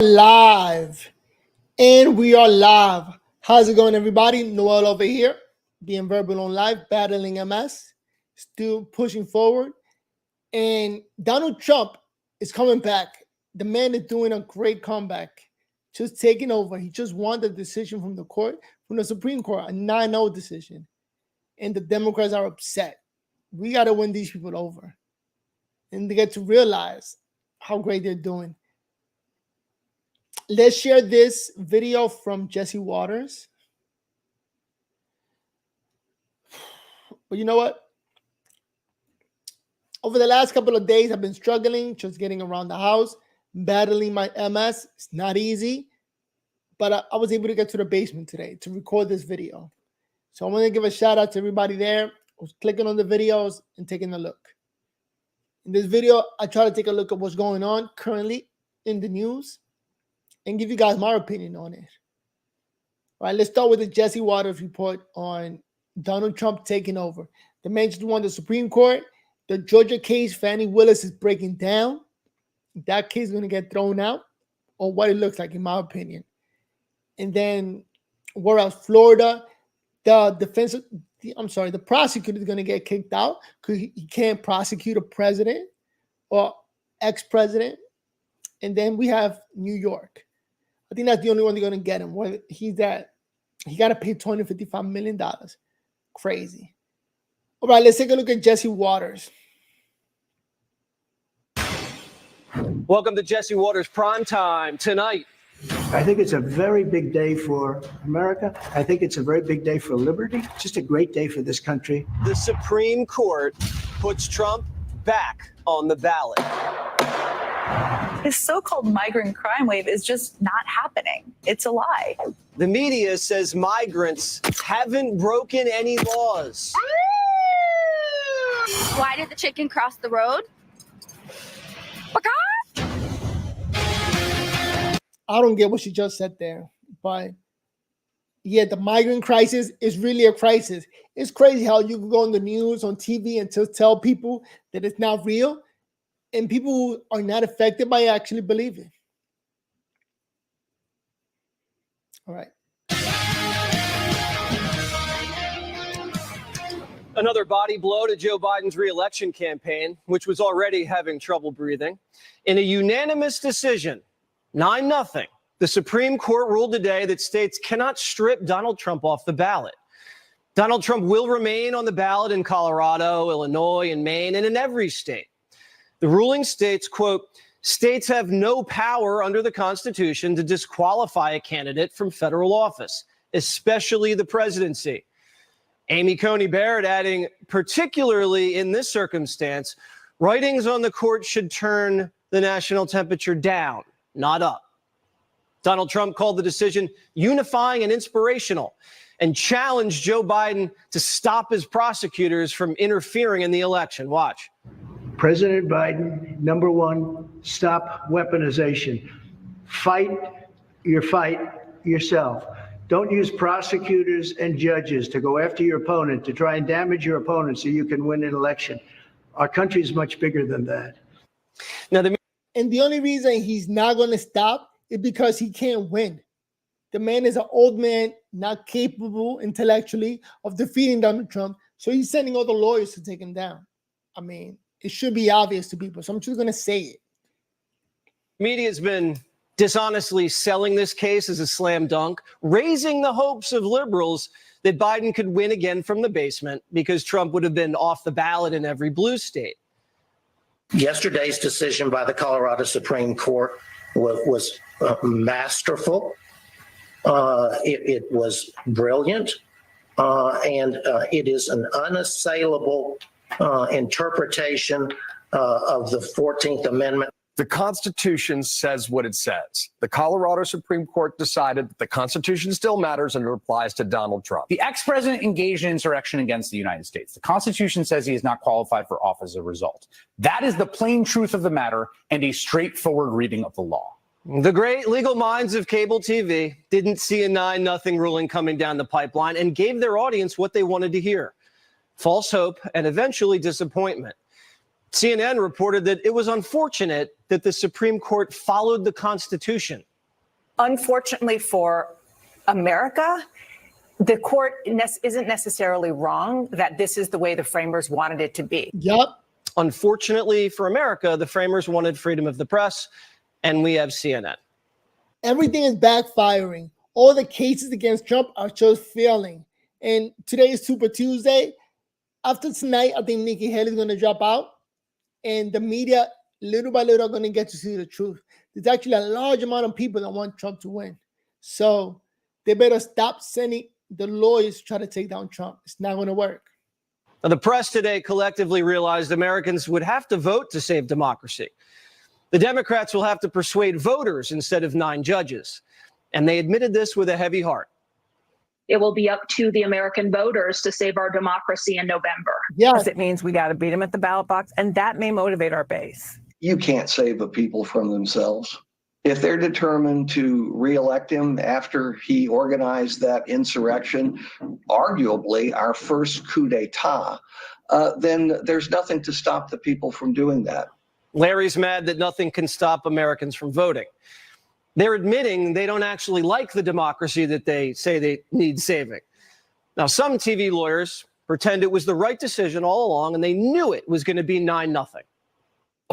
Live, and we are live. How's it going, everybody? Noel over here, being verbal on live, battling MS, still pushing forward. And Donald Trump is coming back. The man is doing a great comeback, just taking over. He just won the decision from the Supreme Court, a 9-0 decision. And the Democrats are upset. We got to win these people over. And they get to realize how great they're doing. Let's share this video from Jesse Waters. But you know what? Over the last couple of days, I've been struggling, just getting around the house, battling my MS. It's not easy, but I was able to get to the basement today to record this video. So I want to give a shout out to everybody there who's clicking on the videos and taking a look. In this video, I try to take a look at what's going on currently in the news and give you guys my opinion on it. All right, let's start with the Jesse Waters report on Donald Trump taking over. The man just won the Supreme Court. The Georgia case, Fannie Willis is breaking down. That case is going to get thrown out, or what it looks like, in my opinion. And then, where else? Florida, the prosecutor is going to get kicked out because he can't prosecute a president or ex-president. And then we have New York. I think that's the only one they're going to get him. Where he got to pay $20, $55 million. Crazy. All right, let's take a look at Jesse Waters. Welcome to Jesse Waters Primetime tonight. I think it's a very big day for America. I think it's a very big day for liberty. Just a great day for this country. The Supreme Court puts Trump back on the ballot. This so-called migrant crime wave is just not happening. It's a lie. The media says migrants haven't broken any laws. Why did the chicken cross the road? I don't get what she just said there, but yeah, the migrant crisis is really a crisis. It's crazy how you can go on the news, on TV, and just tell people that it's not real, and people who are not affected by it actually believe it. All right. Another body blow to Joe Biden's re-election campaign, which was already having trouble breathing. In a unanimous decision, 9-0, the Supreme Court ruled today that states cannot strip Donald Trump off the ballot. Donald Trump will remain on the ballot in Colorado, Illinois, and Maine, and in every state. The ruling states, quote, states have no power under the Constitution to disqualify a candidate from federal office, especially the presidency. Amy Coney Barrett adding, particularly in this circumstance, writings on the court should turn the national temperature down, not up. Donald Trump called the decision unifying and inspirational and challenged Joe Biden to stop his prosecutors from interfering in the election. Watch. President Biden, number one, stop weaponization. Fight your fight yourself. Don't use prosecutors and judges to go after your opponent, to try and damage your opponent so you can win an election. Our country is much bigger than that. Now, and the only reason he's not going to stop is because he can't win. The man is an old man, not capable intellectually of defeating Donald Trump. So he's sending all the lawyers to take him down. I mean, it should be obvious to people. So I'm just going to say it. Media's been dishonestly selling this case as a slam dunk, raising the hopes of liberals that Biden could win again from the basement because Trump would have been off the ballot in every blue state. Yesterday's decision by the Colorado Supreme Court was masterful. It was brilliant, and it is an unassailable interpretation of the 14th Amendment. The Constitution says what it says. The Colorado Supreme Court decided that the Constitution still matters and it applies to Donald Trump. The ex-president engaged in insurrection against the United States. The Constitution says he is not qualified for office as a result. That is the plain truth of the matter and a straightforward reading of the law. The great legal minds of cable TV didn't see a 9-0 ruling coming down the pipeline and gave their audience what they wanted to hear. False hope and eventually disappointment. CNN reported that it was unfortunate that the Supreme Court followed the Constitution Unfortunately for America, the court isn't necessarily wrong that this is the way the framers wanted it to be. Yep. Unfortunately for America, the framers wanted freedom of the press, and we have CNN. Everything is backfiring. All the cases against Trump are just failing. And today is Super Tuesday. After tonight, I think Nikki Haley is going to drop out. And the media, little by little, are going to get to see the truth. There's actually a large amount of people that want Trump to win. So they better stop sending the lawyers to try to take down Trump. It's not going to work. Now, the press today collectively realized Americans would have to vote to save democracy. The Democrats will have to persuade voters instead of 9 judges. And they admitted this with a heavy heart. It will be up to the American voters to save our democracy in November. Yes. It means we got to beat them at the ballot box, and that may motivate our base. You can't save the people from themselves. If they're determined to reelect him after he organized that insurrection, arguably our first coup d'etat, then there's nothing to stop the people from doing that. Larry's mad that nothing can stop Americans from voting. They're admitting they don't actually like the democracy that they say they need saving. Now, some TV lawyers pretend it was the right decision all along, and they knew it was going to be 9-0.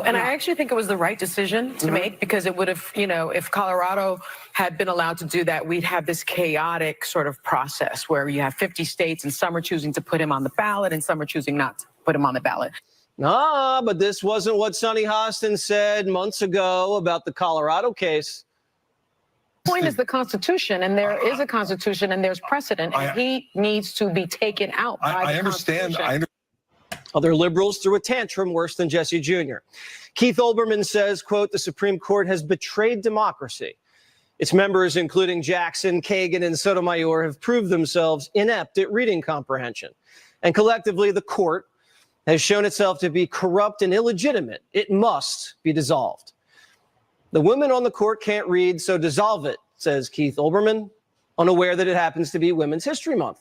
And I actually think it was the right decision to make, because it would have, if Colorado had been allowed to do that, we'd have this chaotic sort of process where you have 50 states and some are choosing to put him on the ballot and some are choosing not to put him on the ballot. No, but this wasn't what Sonny Hostin said months ago about the Colorado case. The point is the Constitution, and there is a Constitution and there's precedent, and he needs to be taken out by the Constitution. Other liberals threw a tantrum worse than Jesse Jr. Keith Olbermann says, quote, the Supreme Court has betrayed democracy. Its members, including Jackson, Kagan, and Sotomayor, have proved themselves inept at reading comprehension. And collectively, the court has shown itself to be corrupt and illegitimate. It must be dissolved. The women on the court can't read, so dissolve it, says Keith Olbermann, unaware that it happens to be Women's History Month.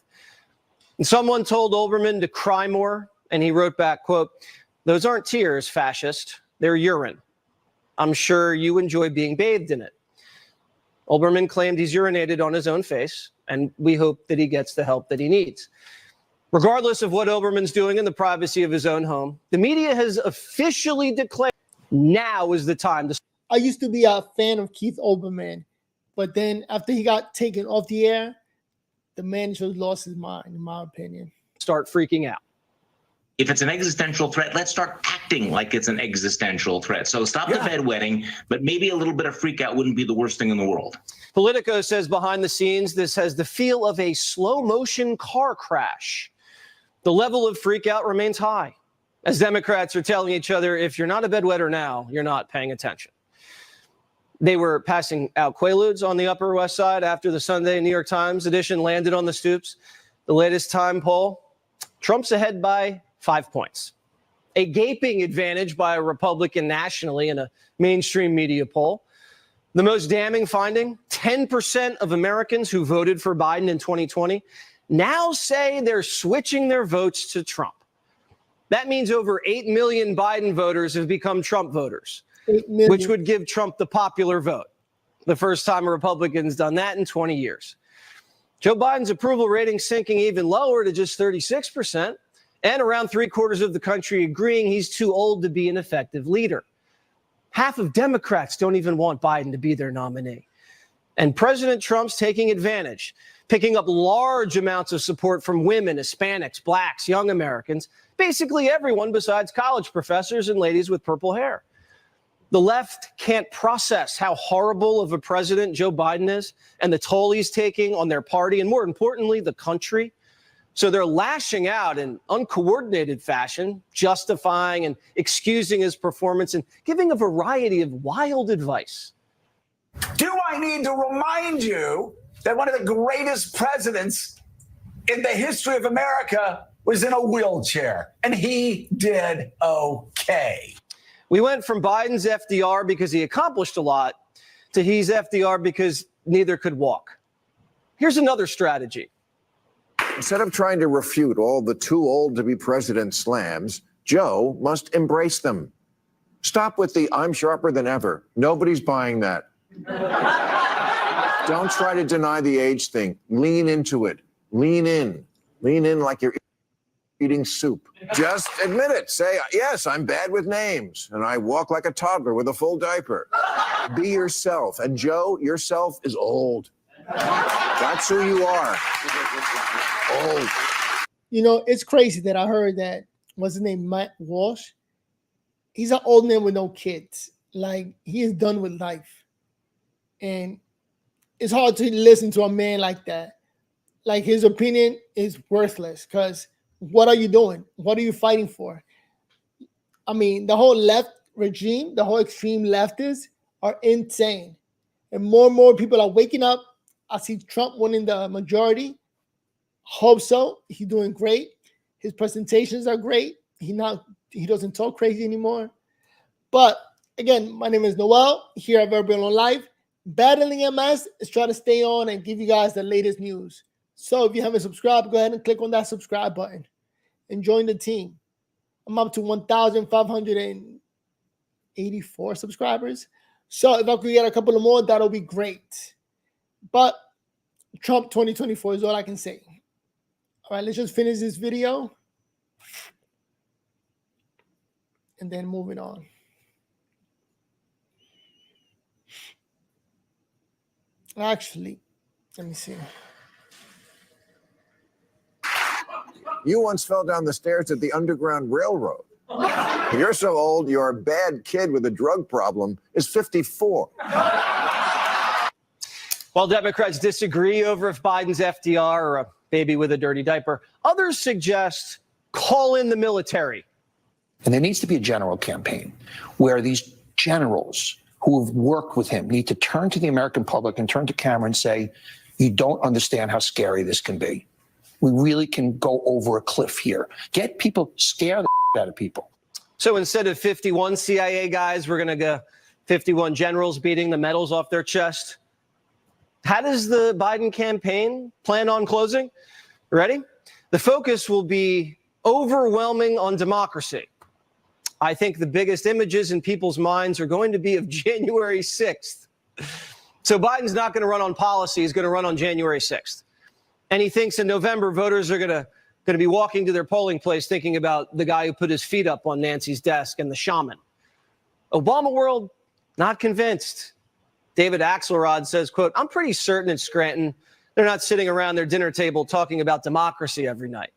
And someone told Olbermann to cry more, and he wrote back, quote, those aren't tears, fascist. They're urine. I'm sure you enjoy being bathed in it. Olbermann claimed he's urinated on his own face, and we hope that he gets the help that he needs. Regardless of what Olbermann's doing in the privacy of his own home, the media has officially declared now is the time to. I used to be a fan of Keith Olbermann, but then after he got taken off the air, the man just lost his mind, in my opinion. Start freaking out. If it's an existential threat, let's start acting like it's an existential threat. So stop the bedwetting, but maybe a little bit of freak out wouldn't be the worst thing in the world. Politico says behind the scenes, this has the feel of a slow motion car crash. The level of freak out remains high as Democrats are telling each other, if you're not a bedwetter now, you're not paying attention. They were passing out Quaaludes on the Upper West Side after the Sunday New York Times edition landed on the stoops. The latest Time poll, Trump's ahead by 5 points. A gaping advantage by a Republican nationally in a mainstream media poll. The most damning finding, 10% of Americans who voted for Biden in 2020 now say they're switching their votes to Trump. That means over 8 million Biden voters have become Trump voters, which would give Trump the popular vote. The first time a Republican's done that in 20 years. Joe Biden's approval rating sinking even lower to just 36%, and around 3/4 of the country agreeing he's too old to be an effective leader. Half of Democrats don't even want Biden to be their nominee. And President Trump's taking advantage, picking up large amounts of support from women, Hispanics, blacks, young Americans, basically everyone besides college professors and ladies with purple hair. The left can't process how horrible of a president Joe Biden is and the toll he's taking on their party and, more importantly, the country. So they're lashing out in uncoordinated fashion, justifying and excusing his performance and giving a variety of wild advice. Do I need to remind you that one of the greatest presidents in the history of America was in a wheelchair, and he did okay? We went from Biden's FDR because he accomplished a lot to he's FDR because neither could walk. Here's another strategy. Instead of trying to refute all the too old to be president slams, Joe must embrace them. Stop with the I'm sharper than ever. Nobody's buying that. Don't try to deny the age thing. Lean into it. Lean in. Lean in like you're eating soup. Just admit it. Say, yes, I'm bad with names, and I walk like a toddler with a full diaper. Be yourself. And Joe, yourself is old. That's who you are. Old. You know, it's crazy that I heard that, what's his name, Matt Walsh? He's an old man with no kids. Like, he is done with life. And it's hard to listen to a man like that. Like, his opinion is worthless, because what are you doing? What are you fighting for? I mean, the whole left regime, the whole extreme leftists are insane. And more people are waking up. I see Trump winning the majority. Hope so. He's doing great. His presentations are great. He doesn't talk crazy anymore. But again, my name is Noel here at Verbal on Live. Battling MS is trying to stay on and give you guys the latest news. So if you haven't subscribed, go ahead and click on that subscribe button and join the team. I'm up to 1,584 subscribers. So if I could get a couple of more, that'll be great. But Trump 2024 is all I can say. All right, let's just finish this video and then moving on. Actually, let me see. You once fell down the stairs at the Underground Railroad. You're so old, your bad kid with a drug problem is 54. While Democrats disagree over if Biden's FDR or a baby with a dirty diaper, others suggest call in the military. And there needs to be a general campaign where these generals who have worked with him need to turn to the American public and turn to camera and say, you don't understand how scary this can be. We really can go over a cliff here. Get people, scare the out of people. So instead of 51 CIA guys, we're going to go 51 generals beating the medals off their chest. How does the Biden campaign plan on closing? Ready? The focus will be overwhelming on democracy. I think the biggest images in people's minds are going to be of January 6th. So Biden's not going to run on policy. He's going to run on January 6th. And he thinks in November, voters are going to be walking to their polling place thinking about the guy who put his feet up on Nancy's desk and the shaman. Obama world, not convinced. David Axelrod says, quote, I'm pretty certain in Scranton, they're not sitting around their dinner table talking about democracy every night.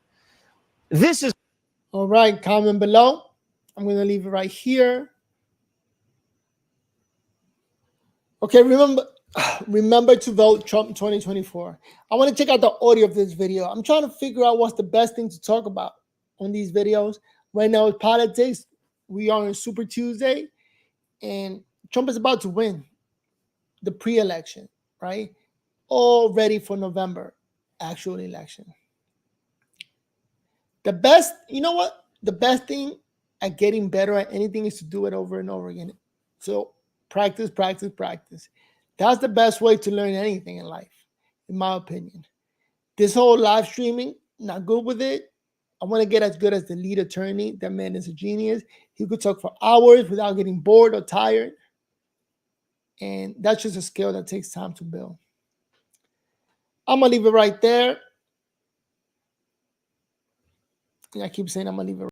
This is... All right, comment below. I'm going to leave it right here. Okay, remember to vote Trump 2024. I want to check out the audio of this video. I'm trying to figure out what's the best thing to talk about on these videos. Right now, with politics, we are on Super Tuesday, and Trump is about to win the pre-election, right? All ready for November, actual election. The best, you know what? The best thing at getting better at anything is to do it over and over again. So practice, practice, practice. That's the best way to learn anything in life, in my opinion. This whole live streaming, not good with it. I want to get as good as the lead attorney. That man is a genius. He could talk for hours without getting bored or tired. And that's just a skill that takes time to build. I'm going to leave it right there. I keep saying I'm going to leave it